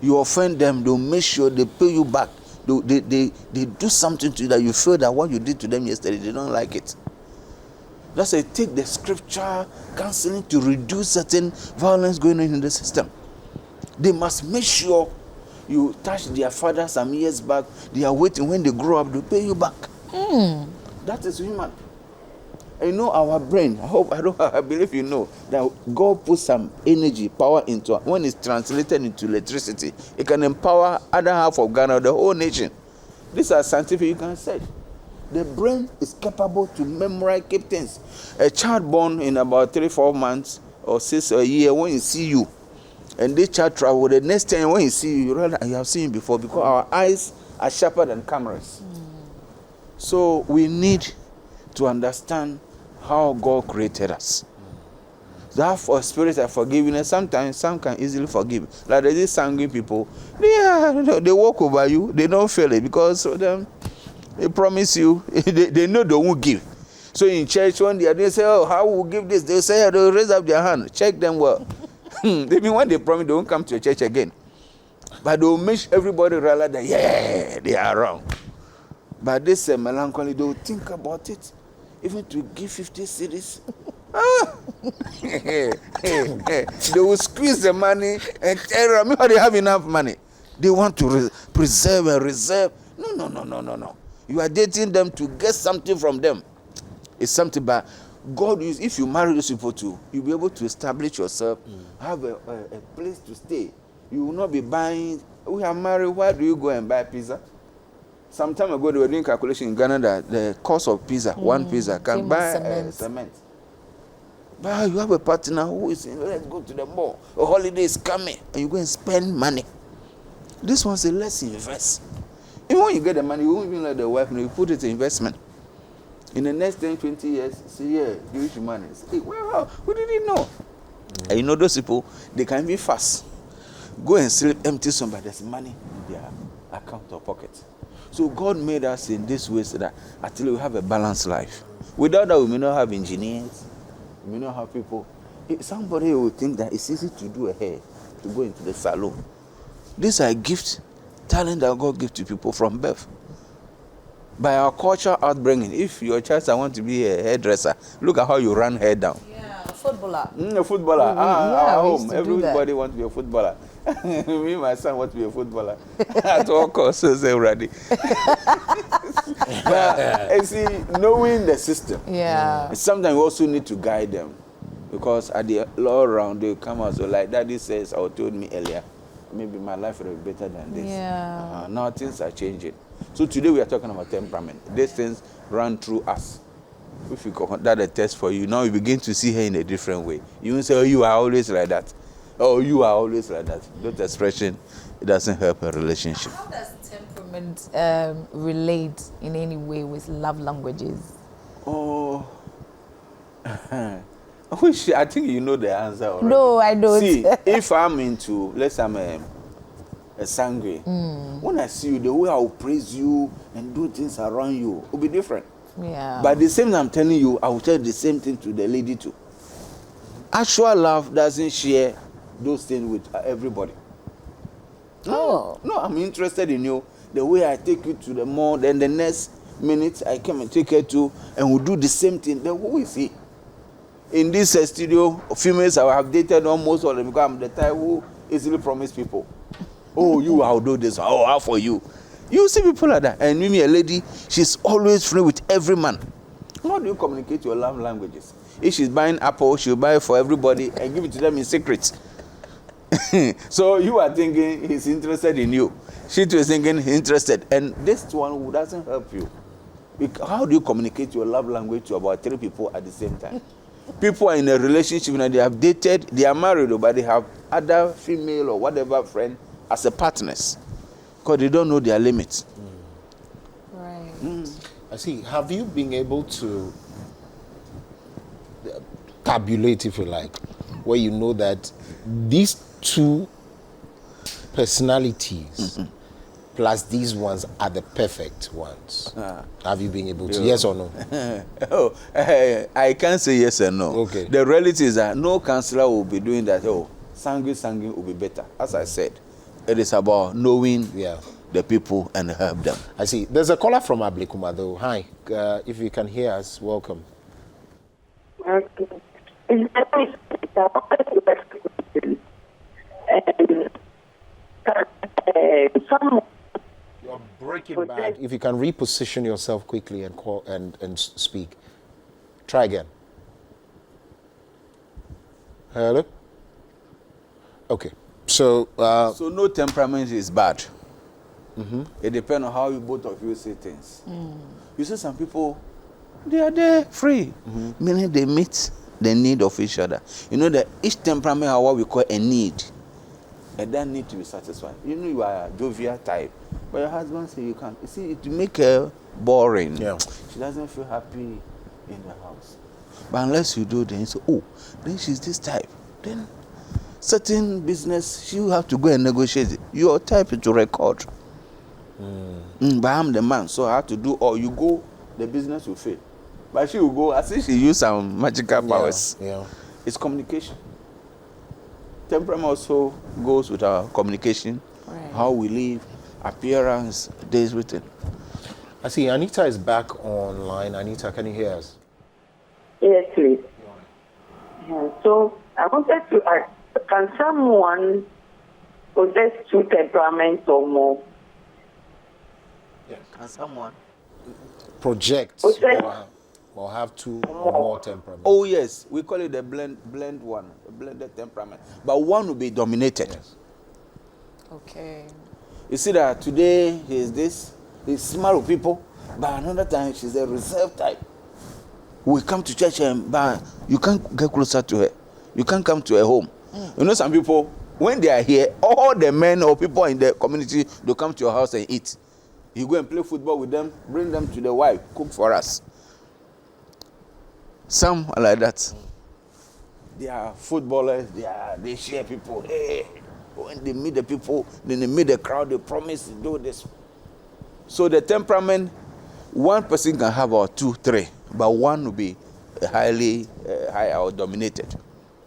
you offend them, they'll make sure they pay you back. They do something to you that you feel that what you did to them yesterday, they don't like it. That's why take the scripture counseling to reduce certain violence going on in the system. They must make sure you touch their father some years back. They are waiting when they grow up to pay you back. That is human. And you know our brain. I believe you know that God put some energy, power into it. When it's translated into electricity, it can empower other half of Ghana, the whole nation. These are scientific. You can say the brain is capable to memorize, keep things. A child born in about 3-4 months or 6 or a year, when you see you, and this child travel, the next time when you see you, you have seen him before, because our eyes are sharper than cameras. So we need to understand how God created us. That for spirit of forgiveness, sometimes some can easily forgive. Like there's these sanguine people, they walk over you, they don't feel it because of them. They promise you, they know they won't give. So in church, when they say, oh, how will we give this? They say, they'll raise up their hand. Check them well. Even when they promise, they won't come to your church again. But they'll make everybody realize that, yeah, they are wrong. But this melancholy, they'll think about it. Even to give 50 cedis. They will squeeze the money and tell me how they have enough money. They want to preserve and reserve. No. You are dating them to get something from them. It's something, but God, if you marry those people too, you'll be able to establish yourself, have a place to stay. You will not be buying. We are married, why do you go and buy pizza? Some time ago, they were doing calculation in Ghana that the cost of pizza, one pizza, can buy cement. But you have a partner who is saying, let's go to the mall. A holiday is coming, and you go and spend money. This one says, let's invest. Even when you get the money, you won't even let the wife know. You put it in investment. In the next 10, 20 years, say, yeah, give you money. Say, hey, well, who did you know? And you know those people, they can be fast. Go and sleep empty somebody. There's money in their account or pocket. So God made us in this way so that actually we have a balanced life. Without that, we may not have engineers. We may not have people. Somebody will think that it's easy to do a hair, to go into the salon. These are gifts, talent that God gives to people from birth. By our culture upbringing, if your child want to be a hairdresser, look at how you run hair down. Yeah, a footballer. A footballer. At home, everybody wants to be a footballer. Me, my son, want to be a footballer. At all costs, already. But you see, knowing the system. Yeah. Sometimes we also need to guide them, because at the law round they come out so like Daddy says or told me earlier, maybe my life will be better than this. Yeah. Now things are changing. So today we are talking about temperament. These things run through us. If you conduct a test for you, now you begin to see her in a different way. You won't say, oh, you are always like that. Oh, you are always like that. That expression, it doesn't help a relationship. How does temperament relate in any way with love languages? Oh, I think you know the answer already. No, I don't. See, if I'm into, let's say I'm a sanguine. When I see you, the way I will praise you and do things around you will be different. Yeah. But the same I'm telling you, I will tell the same thing to the lady too. Actual love doesn't share those things with everybody. Oh. No, I'm interested in you. The way I take you to the mall, then the next minute I come and take her to, and we'll do the same thing. Then who is he? In this studio, females I have dated almost all of them because I'm the type who easily promise people. Oh, you, I'll do this. Oh, how for you? You see people like that. And me, a lady, she's always free with every man. How do you communicate your love languages? If she's buying apple, she'll buy it for everybody and give it to them in secret. So you are thinking he's interested in you. She too is thinking he's interested. And this one who doesn't help you. How do you communicate your love language to about 3 people at the same time? People are in a relationship and they have dated, they are married, but they have other female or whatever friend as a partners because they don't know their limits. Right. I see. Have you been able to tabulate, if you like, where you know that these 2 personalities plus these ones are the perfect ones? Have you been able to? Yes or no? I can't say yes or no. Okay. The reality is that no counselor will be doing that. Oh, sanguine will be better. As I said, it is about knowing the people and help them. I see. There's a caller from Ablikuma though. Hi. If you can hear us, welcome. Okay. You're breaking bad. If you can reposition yourself quickly and call and speak. Try again. Hello? Okay. So So no temperament is bad. It depends on how you both of you see things. You see some people, they are there free, meaning they meet the need of each other. You know that each temperament has what we call a need, and that need to be satisfied. You know you are a jovial type, but your husband says you can't. You see, it make her boring. Yeah. She doesn't feel happy in the house. But unless you do, then you say, oh, then she's this type. Then certain business, she will have to go and negotiate it. Your type is to record. But I'm the man, so I have to do all. You go, the business will fail. But she will go, as if she use some magical powers. Yeah. It's communication. Temperament also goes with our communication, how we live, appearance, days written. I see Anita is back online. Anita, can you hear us? Yes, please. So I wanted to ask, can someone possess 2 temperaments or more? Yes. Can someone? Project Okay. or have 2 or more temperaments. Oh yes, we call it the blend one, the blended temperament. But one will be dominated. Yes. Okay. You see that today he's smart with people, but another time she's a reserved type. We come to church but you can't get closer to her. You can't come to her home. You know some people, when they are here, all the men or people in the community, they come to your house and eat. You go and play football with them, bring them to the wife, cook for us. Some are like that. They are footballers, they share people. Hey, when they meet the people, then they meet the crowd, they promise to do this. So the temperament, one person can have about 2, 3, but one will be highly high or dominated.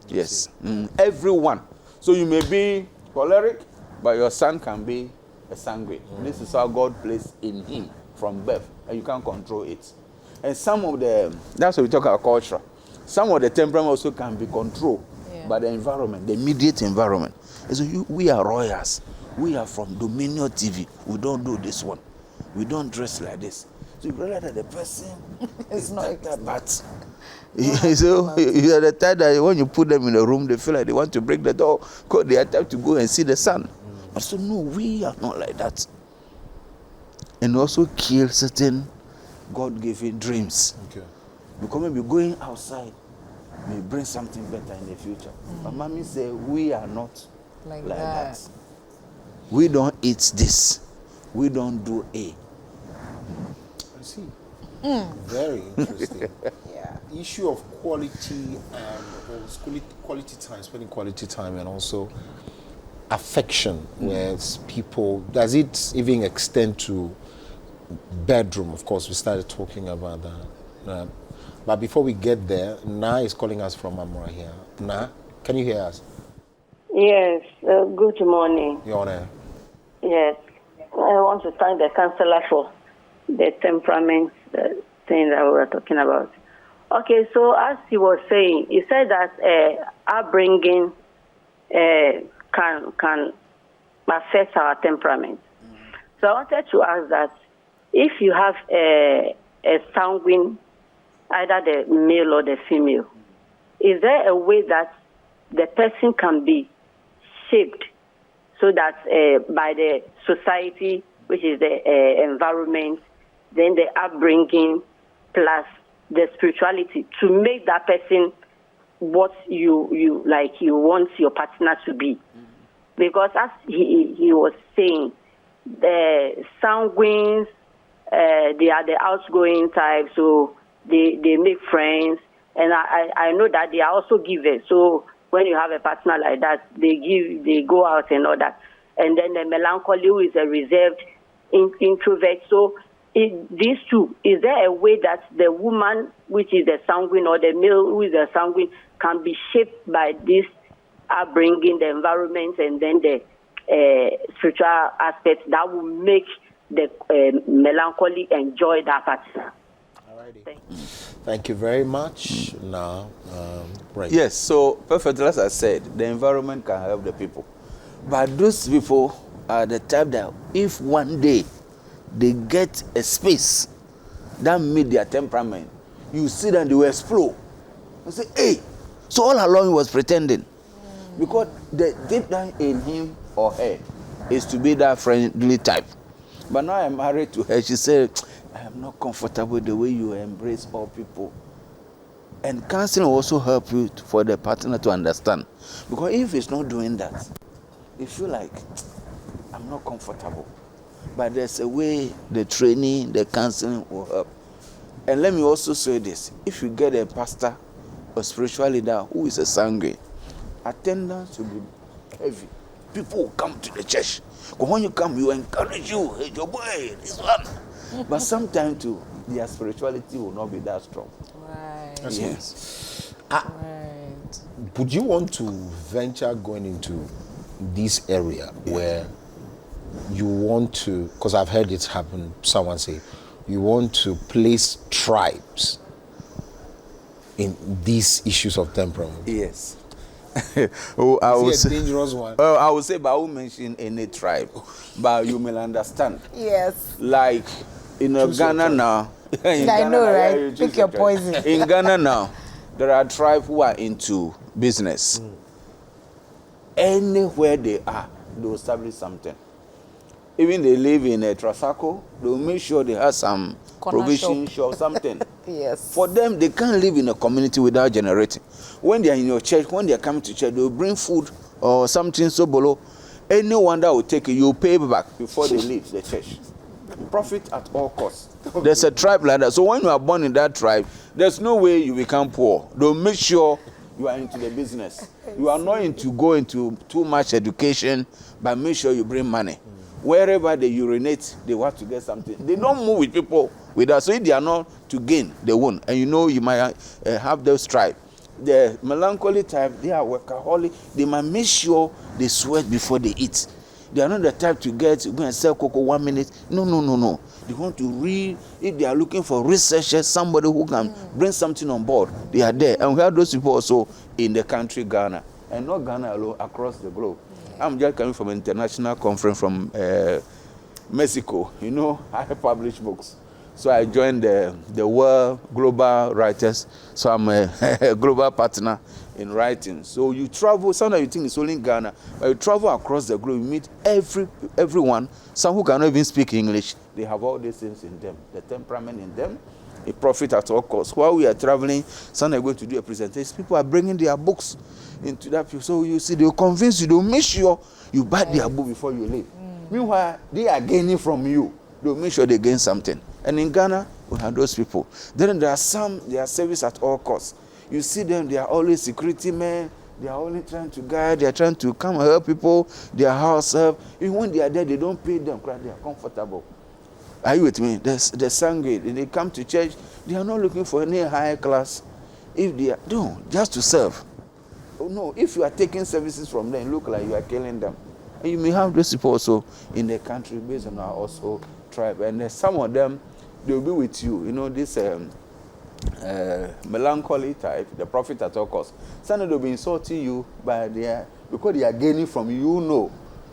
Yes, everyone. So you may be choleric, but your son can be a sanguine. This is how God placed in him from birth, and you can't control it. And some of that's what we talk about culture. Some of the temperament also can be controlled by the environment, the immediate environment. And so we are royals. We are from Dominion TV. We don't do this one. We don't dress like this. So you realize that the person is not like that, but so you are the type that when you put them in a room, they feel like they want to break the door because they are time to go and see the sun. But so no, we are not like that. And also kill certain God-given dreams. Okay. Because maybe going outside may bring something better in the future. But mommy said we are not like that. We don't eat this. We don't do A. I see. Very interesting. Issue of quality and quality time, spending quality time, and also affection where people, does it even extend to bedroom? Of course, we started talking about that. But before we get there, Na is calling us from Amora here. Na, can you hear us? Yes, good morning. You're on air. Yes, I want to thank the counselor for the temperament thing that we were talking about. Okay, so as he was saying, he said that upbringing can affect our temperament. So I wanted to ask that if you have a sanguine, either the male or the female, is there a way that the person can be shaped so that by the society, which is the environment, then the upbringing, plus the spirituality, to make that person what you want your partner to be? Because as he was saying, the sanguines, they are the outgoing type, so they make friends, and I know that they are also givers. So when you have a partner like that, they go out and all that. And then the melancholy, who is a reserved introvert. So these two, is there a way that the woman, which is the sanguine, or the male, who is the sanguine, can be shaped by this upbringing, the environment, and then the spiritual aspects that will make the melancholy enjoy that partner? Thank you very much. Now, right. Yes, so perfectly, as I said, the environment can help the people. But those people are the type that if one day they get a space that meet their temperament, you see that they will explode. You say, hey, so all along he was pretending. Because the deep down in him or her is to be that friendly type. But now I'm married to her, she said, I am not comfortable with the way you embrace all people. And counseling will also help you for the partner to understand. Because if he's not doing that, you feel like, I'm not comfortable. But there's a way the training, the counseling will help. And let me also say this. If you get a pastor or spiritual leader who is a sanguine, attendance will be heavy. People will come to the church. Because when you come, you encourage you. Hey, your boy, this one. But sometimes too, their spirituality will not be that strong. Right. Yes. Right. Would you want to venture going into this area where you want to, because I've heard it happen, someone say, you want to place tribes in these issues of temperament? Yes. I will Is it a say, dangerous one? I will say, but I won't mention any tribe. But you may understand. Yes. Like in Ghana now. I know, right? Pick your poison. In Ghana now, there are tribes who are into business. Anywhere they are, they will establish something. Even they live in a Trasaco, they will make sure they have some Corner provision shop, something. Yes. For them, they can't live in a community without generating. When they are in your church, when they are coming to church, they will bring food or something so below. Anyone that will take it, you pay back before they leave the church. Profit at all costs. There's a tribe like that. So when you are born in that tribe, there's no way you become poor. They'll make sure you are into the business. You are not into go into too much education, but make sure you bring money. Wherever they urinate, they want to get something. They don't move with people with us. So if they are not to gain, they won't. And you know you might have those tribe. The melancholy type, they are workaholic. They might make sure they sweat before they eat. They are not the type to go and sell cocoa 1 minute. No. They want to read. If they are looking for researchers, somebody who can bring something on board, they are there. And we have those people also in the country, Ghana. And not Ghana alone, across the globe. I'm just coming from an international conference from Mexico. You know, I publish books. So I joined the World Global Writers. So I'm a global partner in writing. So you travel, sometimes you think it's only in Ghana, but you travel across the globe, you meet everyone, some who cannot even speak English. They have all these things in them, the temperament in them, a profit at all costs. While we are traveling, some are going to do a presentation. People are bringing their books into that. So you see, they'll convince you, they'll make sure you buy their book before you leave. Meanwhile, they are gaining from you. They'll make sure they gain something. And in Ghana, we have those people. Then there are some, they are service at all costs. You see them, they are always security men, They are only trying to guide. They are trying to come and help people. Their house help. Even when they are there, they don't pay them. They are comfortable. Are you with me? The sanguine. They come to church. They are not looking for any higher class. If they are, no, just to serve. Oh, no, if you are taking services from them, look like you are killing them. And you may have those people also in the country based on our also tribe. And some of them, they will be with you. You know, this melancholy type, the prophet at all costs. Some of them will be insulting you because they are gaining from you. You know,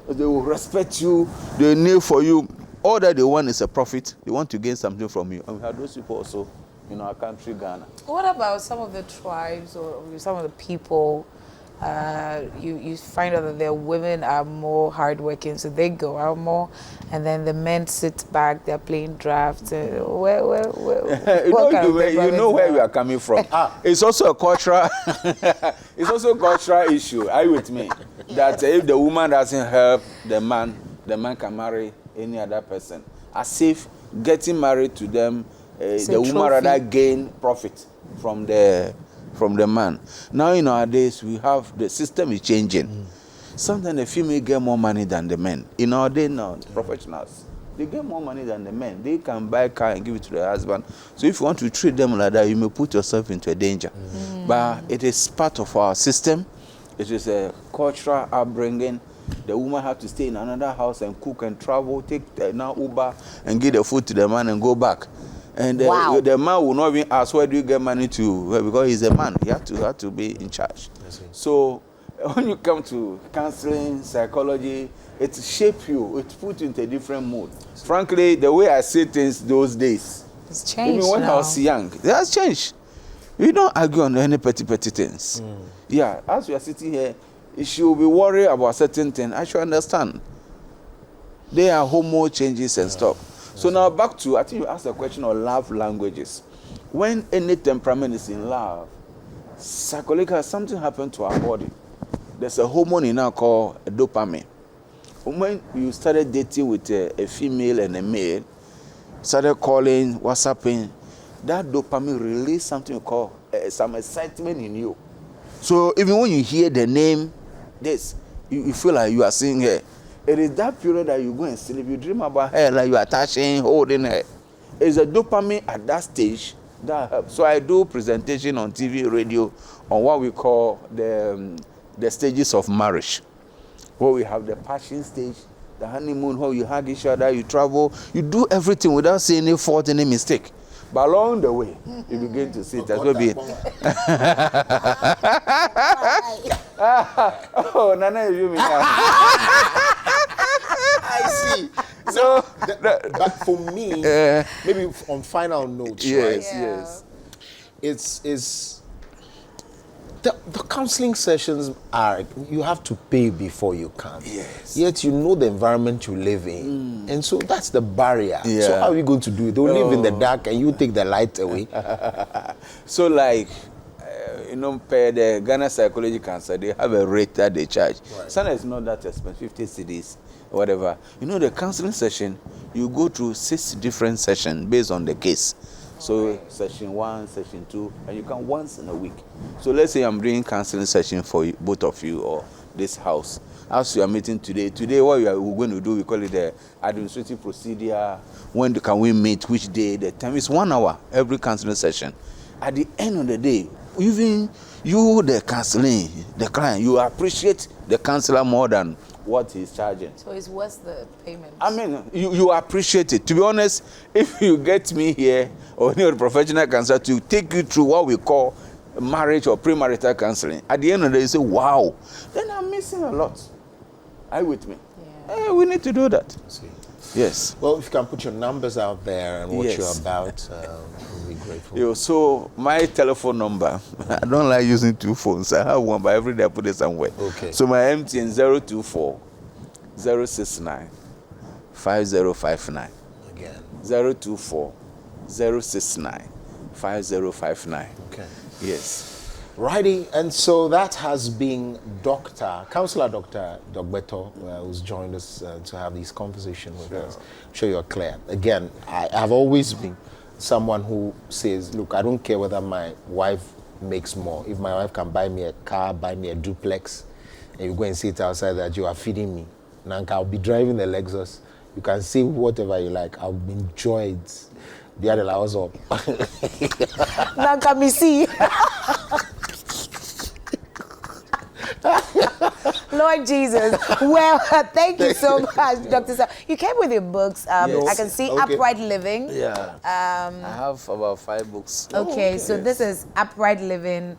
they will respect you. They will kneel for you. All that they want is a profit. They want to gain something from you. And we have those people also in our country, Ghana. What about some of the tribes or some of the people? You find out that their women are more hardworking, so they go out more, and then the men sit back. They're playing drafts. You know where we are coming from. It's also a cultural. It's also a cultural issue. Are you with me? That if the woman doesn't help the man can marry any other person. As if getting married to them, the woman rather gain profit from the man. Now in nowadays we have the system is changing. Sometimes the female get more money than the men. In our day now, professionals, they get more money than the men. They can buy a car and give it to their husband. So if you want to treat them like that, you may put yourself into a danger. But it is part of our system. It is a cultural upbringing. The woman have to stay in another house and cook and travel, take now Uber and give the food to the man and go back. And the man will not even ask, where do you get money to? Well, because he's a man. He have to be in charge. So when you come to counseling, psychology, it shapes you. It puts you into a different mood. Frankly, the way I see things those days, it's changed. Even when I was young, it has changed. We don't argue on any petty things. Yeah, as we are sitting here, if she will be worried about certain things, I should understand. There are hormone changes and stuff. So now back to, I think you asked a question on love languages. When any temperament is in love, psychologically something happened to our body. There's a hormone in our called dopamine. When you started dating with a female and a male, started calling, WhatsApping, that dopamine released something called some excitement in you. So even when you hear the name, you feel like you are seeing her. It is that period that you go and sleep. You dream about her, like you are touching, holding her. It's a dopamine at that stage that helps. So I do presentation on TV, radio, on what we call the stages of marriage. Where we have the passion stage, the honeymoon, how you hug each other, you travel, you do everything without seeing any fault, any mistake. But along the way, you begin to see that's what be. Oh, Nana, you mean I see. So, but for me, maybe on final notes, yes, right? yes. It's the counseling sessions are, you have to pay before you come. Yes. Yet you know the environment you live in. And so that's the barrier. Yeah. So how are you going to do it? They'll live in the dark and you take the light away. So like, per the Ghana Psychology Council, they have a rate that they charge. Right. Sometimes it's not that expensive, 50 cedis, whatever. The counseling session, you go through 6 different sessions based on the case. So session 1, session 2, and you come once in a week. So let's say I'm doing counseling session for you, both of you or this house. As you are meeting today, what we're going to do, we call it the administrative procedure. When can we meet? Which day? The time is 1 hour every counseling session. At the end of the day, even you, the counseling, the client, you appreciate the counselor more than what he's charging. So it's worth the payment. I mean, you appreciate it. To be honest, if you get me here or any professional counselor to take you through what we call marriage or premarital counseling, at the end of the day, you say, wow, then I'm missing a lot. Are you with me? Yeah. We need to do that. See. Yes. Well, if you can put your numbers out there and what Yes. you're about, we'll be grateful. So my telephone number, I don't like using 2 phones. I have one, but every day I put it somewhere. Okay. So my MTN 024 069 5059. Again. 024 069 5059. Okay. Yes. Righty, and so that has been Councillor Dr. Dogbeto, who's joined us to have this conversation with us. I'm sure you're clear. Again, I have always been someone who says, look, I don't care whether my wife makes more. If my wife can buy me a car, buy me a duplex, and you go and sit outside that you are feeding me, Nanka, I'll be driving the Lexus. You can say whatever you like. I'll enjoy it. The other house up. Nanka me see. Lord Jesus. Well, thank you so much, Dr. Sam. You came with your books. Yes. I can see Okay. Upright Living. Yeah. I have about 5 books. Okay, so this is Upright Living,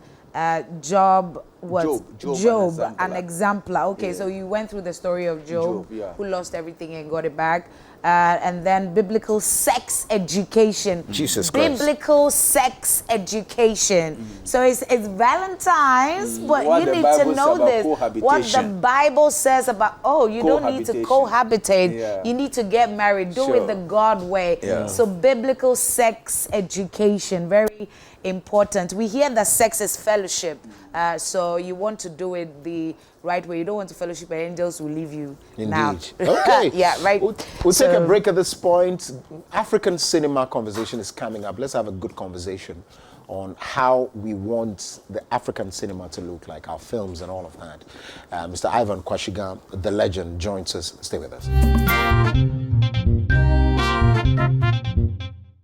Job, what? Job, an exemplar. Okay, so you went through the story of Job, yeah. who lost everything and got it back. And then biblical sex education. Jesus Christ. Biblical sex education. So it's Valentine's, but What you the need Bible to says know about this. What the cohabitation. Bible says about, you don't need to Cohabitation. cohabitate. Yeah. You need to get married. Do Sure. it the God way. Yeah. So biblical sex education, very important. We hear that sex is fellowship. So you want to do it the right way. You don't want to fellowship and angels will leave you. Indeed. Now. Okay. Yeah, right. We'll take a break at this point. African cinema conversation is coming up. Let's have a good conversation on how we want the African cinema to look like, our films and all of that. Mr. Ivan Kwashiga, the legend, joins us. Stay with us.